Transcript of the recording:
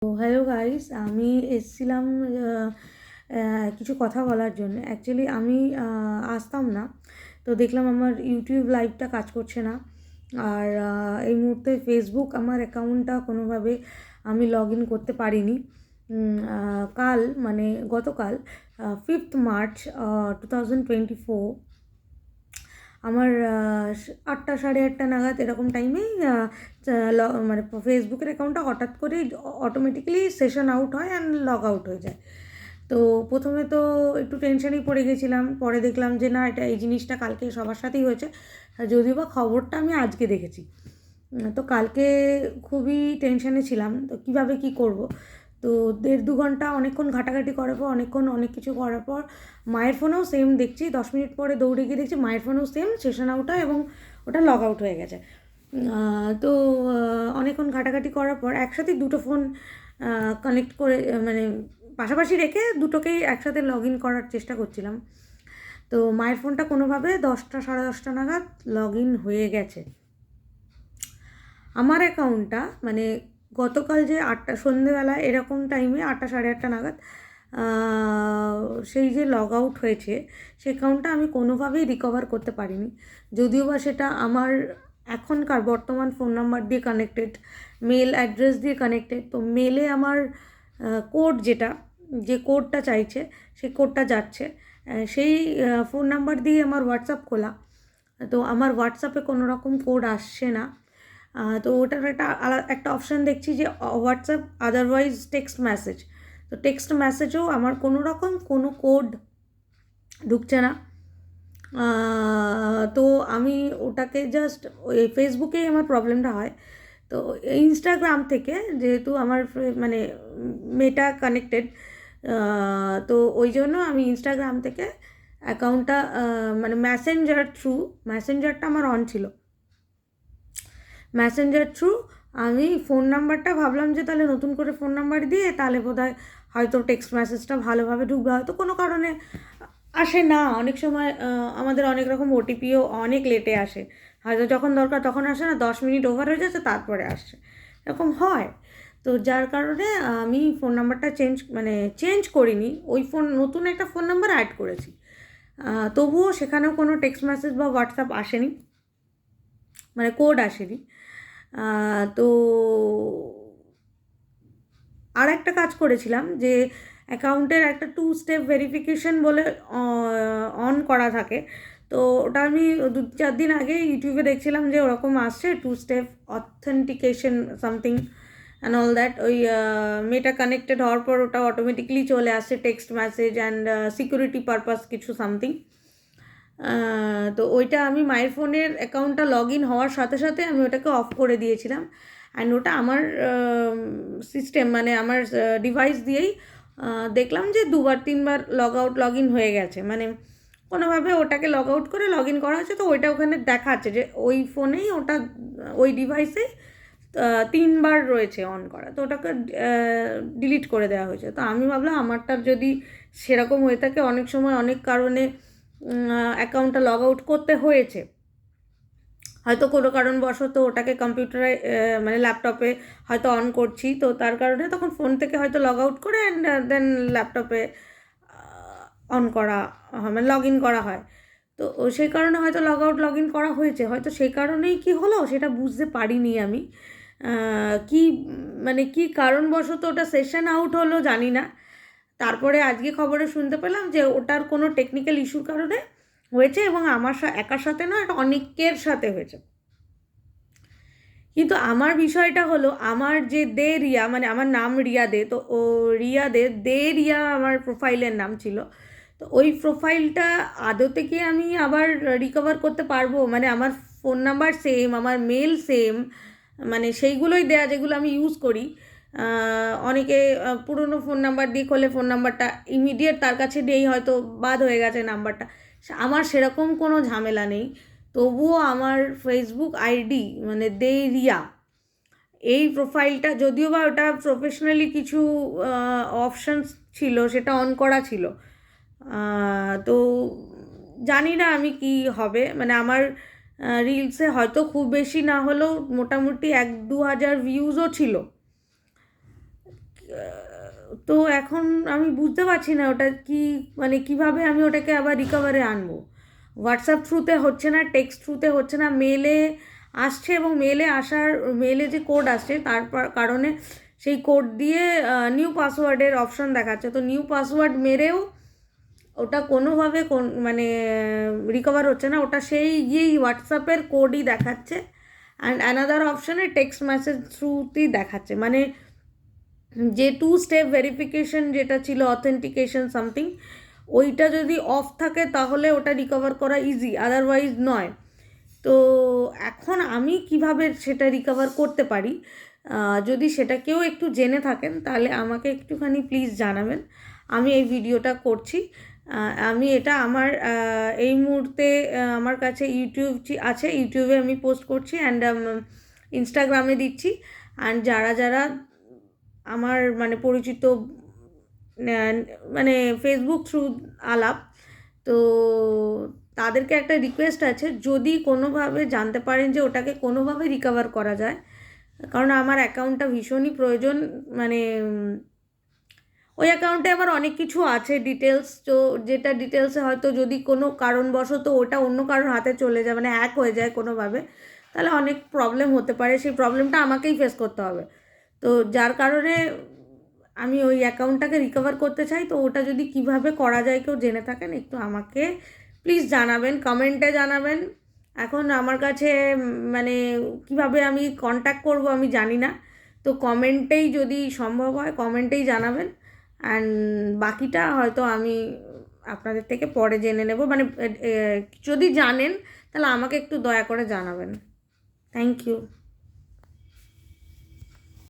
তো hello guys, আমি এসেছিলাম কিছু কথা বলার জন্য। অ্যাকচুয়ালি আমি আসতাম না, তো দেখলাম আমার ইউটিউব লাইভটা কাজ করছে না। আর এই মুহূর্তে ফেসবুক আমার অ্যাকাউন্টটা কোনোভাবে আমি লগ ইন করতে পারিনি। কাল মানে গতকাল 5th মার্চ 2024 আমার 8টা 8:30 নাগাদ এরকম টাইমেই মানে ফেসবুকের অ্যাকাউন্টটা হঠাৎ করেই অটোমেটিক্যালি সেশন আউট হয় অ্যান্ড লগ আউট হয়ে যায়। তো প্রথমে তো একটু টেনশনেই পড়ে গেছিলাম, পরে দেখলাম যে না, এই জিনিসটা কালকে সবার সাথেই হয়েছে, যদিও বা খবরটা আমি আজকে দেখেছি। তো কালকে খুবই টেনশনে ছিলাম, তো কীভাবে কী করব। তো 1.5-2 ঘন্টা অনেকক্ষণ ঘাটাঘাটি করার পর, অনেক কিছু করার পর মায়ের ফোনেও সেম দেখছি, 10 মিনিট পরে দৌড়ে গিয়ে দেখছি মায়ের ফোনেও সেম সেশন আউট হয় এবং ওটা লগ আউট হয়ে গেছে। তো অনেকক্ষণ ঘাটাঘাটি করার পর একসাথে দুটো ফোন কানেক্ট করে, মানে পাশাপাশি রেখে দুটোকেই একসাথে লগ ইন করার চেষ্টা করছিলাম। তো মায়ের ফোনটা কোনোভাবে 10টা 10:30 নাগাদ লগ ইন হয়ে গেছে। আমার অ্যাকাউন্টটা মানে গতকাল যে 8টা সন্ধ্যেবেলা এরকম টাইমে 8টা 8:30 নাগাদ সেই যে লগ আউট হয়েছে, সে অ্যাকাউন্টটা আমি কোনোভাবেই রিকভার করতে পারিনি। যদিও বা সেটা আমার এখনকার বর্তমান ফোন নাম্বার দিয়ে কানেক্টেড, মেল অ্যাড্রেস দিয়ে কানেক্টেড। তো মেলে আমার কোড যে কোডটা চাইছে সেই কোডটা যাচ্ছে, সেই ফোন নাম্বার দিয়ে আমার হোয়াটসঅ্যাপ খোলা। তো আমার হোয়াটসঅ্যাপে কোনো রকম কোড আসছে না। তো ওটার একটা অপশান দেখছি যে হোয়াটসঅ্যাপ আদারওয়াইজ টেক্সট মেসেজ। তো টেক্সট মেসেজেও আমার কোনো রকম কোনো কোড ঢুকছে না। তো আমি ওটাকে জাস্ট ওই ফেসবুকেই আমার প্রবলেমটা হয়। তো ইনস্টাগ্রাম থেকে যেহেতু আমার মানে মেটা কানেক্টেড, তো ওই জন্য আমি ইনস্টাগ্রাম থেকে অ্যাকাউন্টটা মানে মেসেঞ্জারটা আমার অন ছিল। মেসেঞ্জার থ্রু আমি ফোন নাম্বারটা ভাবলাম যে তাহলে নতুন করে ফোন নাম্বার দিয়ে তাহলে বোধহয় হয়তো টেক্সট মেসেজটা ভালোভাবে ঢুকবে, হয়তো কোনো কারণে আসে না। অনেক সময় আমাদের অনেক রকম ওটিপিও অনেক লেটে আসে, হয়তো যখন দরকার তখন আসে না, 10 মিনিট ওভার হয়ে যাচ্ছে তারপরে আসছে, এরকম হয়। তো যার কারণে আমি ফোন নাম্বারটা চেঞ্জ করিনি, ওই নতুন একটা ফোন নাম্বার অ্যাড করেছি। তবুও সেখানেও কোনো টেক্সট মেসেজ বা হোয়াটসঅ্যাপ আসেনি, মানে কোড আসেনি। তো আর একটা কাজ করেছিলাম যে অ্যাকাউন্টের একটা 2 স্টেপ ভেরিফিকেশন বলে অন করা থাকে। তো ওটা আমি 2-4 দিন আগে ইউটিউবে দেখছিলাম যে ওরকম আসছে 2 step authentication something and all that. ওই মেটা কানেক্টেড হওয়ার পর ওটা অটোমেটিক্যালি চলে আসছে text message and security purpose কিছু সামথিং। তো ওইটা আমি মায়ের ফোনের অ্যাকাউন্টটা লগ ইন হওয়ার সাথে সাথে আমি ওটাকে অফ করে দিয়েছিলাম। অ্যান্ড ওটা আমার সিস্টেম মানে আমার ডিভাইস দিয়েই দেখলাম যে 2-3 বার লগ ইন হয়ে গেছে, মানে কোনোভাবে ওটাকে লগ আউট করে লগ ইন করা হচ্ছে। তো ওইটা ওখানে দেখাচ্ছে যে ওই ফোনেই ওটা, ওই ডিভাইসেই 3 বার রয়েছে অন করা, তো ওটাকে ডিলিট করে দেওয়া হয়েছে। তো আমি ভাবলাম আমারটার যদি সেরকম হয়ে থাকে, অনেক সময় অনেক কারণে অ্যাকাউন্টটা লগ আউট করতে হয়েছে, হয়তো কোনো কারণবশত ওটাকে কম্পিউটারে মানে ল্যাপটপে হয়তো অন করছি, তো তার কারণে তখন ফোন থেকে হয়তো লগ আউট করে অ্যান্ড দেন ল্যাপটপে অন করা মানে লগ ইন করা হয়। তো সেই কারণে হয়তো লগ ইন করা হয়েছে, হয়তো সেই কারণেই কি হলো সেটা বুঝতে পারিনি আমি। কি মানে কি কারণবশত ওটা সেশন আউট হলো জানি না। তারপরে আজকে খবরে শুনতে পেলাম যে ওটার কোনো টেকনিক্যাল ইস্যুর কারণে হয়েছে এবং আমার একার সাথে না, এটা অনেকের সাথে হয়েছে। কিন্তু আমার বিষয়টা হলো, আমার যে রিয়া, মানে আমার নাম রিয়া দে, তো ও রিয়া রিয়া আমার প্রোফাইলের নাম ছিল। তো ওই প্রোফাইলটা আদতে কি আমি আবার রিকভার করতে পারবো? মানে আমার ফোন নাম্বার সেম, আমার মেল সেম, মানে সেইগুলোই দেয়া যেগুলো আমি ইউজ করি। অনেকে পুরনো ফোন নাম্বার দিয়ে খোলে, ফোন নাম্বারটা ইমিডিয়েট তার কাছে নেই, হয়তো বাদ হয়ে গেছে নাম্বারটা। আমার সেরকম কোনো ঝামেলা নেই। তবুও আমার ফেসবুক আইডি মানে রিয়া, এই প্রোফাইলটা যদিও বা ওটা প্রফেশনালি কিছু অপশানস ছিল, সেটা অন করা ছিল। তো জানি না আমি কি হবে, মানে আমার রিলসে হয়তো খুব বেশি না হলেও মোটামুটি 1-2 হাজার ভিউজও ছিল, তো এখন আমি বুঝতে পারছি না ওটা কি, মানে কিভাবে আমি ওটাকে আবার রিকভারে আনবো। হোয়াটসঅ্যাপ থ্রুতে হচ্ছে না, টেক্সট থ্রুতে হচ্ছে না, মেলে আসছে, এবং মেলে যে কোড আসছে তার কারণে সেই কোড দিয়ে নিউ পাসওয়ার্ডের অপশন দেখাচ্ছে। তো নিউ পাসওয়ার্ড মেরেও ওটা কোনোভাবে মানে রিকভার হচ্ছে না, ওটা সেই গিয়েই হোয়াটসঅ্যাপের কোডই দেখাচ্ছে, অ্যান্ড অ্যানাদার অপশানে টেক্সট মেসেজ থ্রুতেই দেখাচ্ছে। মানে যে 2 স্টেপ ভেরিফিকেশন যেটা ছিল, অথেন্টিকেশন সামথিং, ওইটা যদি অফ থাকে তাহলে ওটা রিকভার করা ইজি, আদারওয়াইজ নয়। তো এখন আমি কিভাবে সেটা রিকভার করতে পারি, যদি সেটা কেউ একটু জেনে থাকেন তাহলে আমাকে একটুখানি প্লিজ জানাবেন। আমি এই ভিডিওটা করছি, আমি এটা আমার এই মুহূর্তে আমার কাছে ইউটিউব আছে, ইউটিউবে আমি পোস্ট করছি, অ্যান্ড ইনস্টাগ্রামে দিচ্ছি। অ্যান্ড যারা যারা আমার মানে পরিচিত, মানে ফেসবুক থ্রু আলাপ, তো তাদেরকে একটা রিকোয়েস্ট আছে, যদি কোনোভাবে জানতে পারেন যে ওটাকে কোনোভাবে রিকভার করা যায়, কারণ আমার অ্যাকাউন্টটা ভীষণই প্রয়োজন। মানে ওই অ্যাকাউন্টে আমার অনেক কিছু আছে ডিটেলস, তো যেটা ডিটেলসে হয়তো যদি কোনো কারণবশত ওটা অন্য কারোর হাতে চলে যায়, মানে হ্যাক হয়ে যায় কোনোভাবে, তাহলে অনেক প্রবলেম হতে পারে, সেই প্রবলেমটা আমাকেই ফেস করতে হবে। তো যার কারণে আমি ওই অ্যাকাউন্টটাকে রিকভার করতে চাই। তো ওটা যদি কিভাবে করা যায় কেউ জেনে থাকেন একটু আমাকে প্লিজ জানাবেন, কমেন্টে জানাবেন। এখন আমার কাছে মানে কিভাবে আমি কন্ট্যাক্ট করব আমি জানি না, তো কমেন্টেই যদি সম্ভব হয় কমেন্টেই জানাবেন, অ্যান্ড বাকিটা হয়তো আমি আপনাদের থেকে পরে জেনে নেব। মানে যদি জানেন তাহলে আমাকে একটু দয়া করে জানাবেন। Thank you.